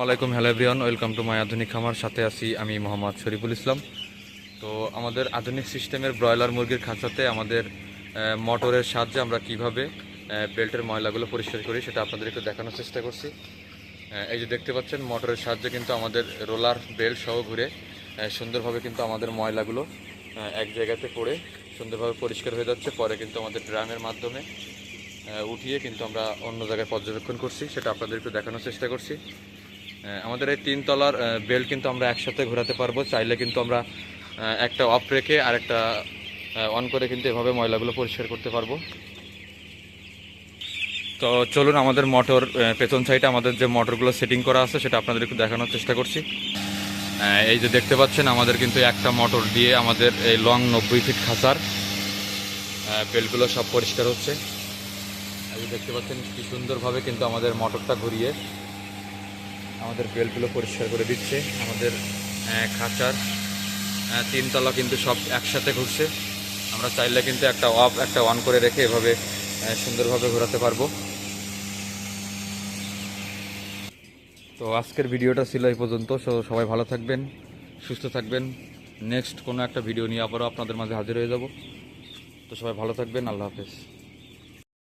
ওয়ালাইকুম, hello everyone, welcome to my আধুনিক খামার। সাথে আছি আমি মোহাম্মদ শরীফুল ইসলাম। তো আমাদের আধুনিক সিস্টেমের ব্রয়লার মুরগির খাঁচাতে আমাদের মোটরের সাহায্যে আমরা কিভাবে বেল্টের ময়লাগুলো পরিষ্কার করি সেটা আপনাদের একটু দেখানোর চেষ্টা করছি। এই যে দেখতে পাচ্ছেন, মোটরের সাহায্যে কিন্তু আমাদের রোলার বেল্ট সহ ঘুরে সুন্দরভাবে কিন্তু আমাদের ময়লাগুলো এক জায়গাতে পড়ে সুন্দরভাবে পরিষ্কার হয়ে যাচ্ছে। পরে কিন্তু আমাদের ড্রামের মাধ্যমে উঠিয়ে কিন্তু আমরা অন্য জায়গায় পর্যবেক্ষণ করছি, সেটা আপনাদের একটু দেখানোর চেষ্টা করছি। আমাদের এই 3 তলার বেল্ট কিন্তু আমরা একসাথে ঘোরাতে পারবো। চাইলে কিন্তু আমরা একটা অফ রেখে আর একটা অন করে কিন্তু এভাবে ময়লাগুলো পরিষ্কার করতে পারবো। তো চলুন, আমাদের মোটর পেছন সাইডে আমাদের যে মোটরগুলো সেটিং করা আছে সেটা আপনাদের একটু দেখানোর চেষ্টা করছি। এই যে দেখতে পাচ্ছেন, আমাদের কিন্তু একটা মোটর দিয়ে আমাদের এই লং 90 ফিট খাঁচার বেল্টগুলো সব পরিষ্কার হচ্ছে। এই যে দেখতে পাচ্ছেন কি সুন্দরভাবে কিন্তু আমাদের মোটরটা ঘুরিয়ে আমাদের বেল্টগুলো পরিষ্কার করে দিচ্ছে। আমাদের খাঁচার 3 তলা কিন্তু সব একসাথে ঘুরছে। আমরা চাইলে কিন্তু একটা অফ একটা অন করে রেখে এভাবে সুন্দরভাবে ঘোরাতে পারবো। তো আজকের ভিডিওটা ছিল এই পর্যন্ত। সবাই ভালো থাকবেন, সুস্থ থাকবেন। নেক্সট কোনো একটা ভিডিও নিয়ে আবারও আপনাদের মাঝে হাজির হয়ে যাব। তো সবাই ভালো থাকবেন, আল্লাহ হাফেজ।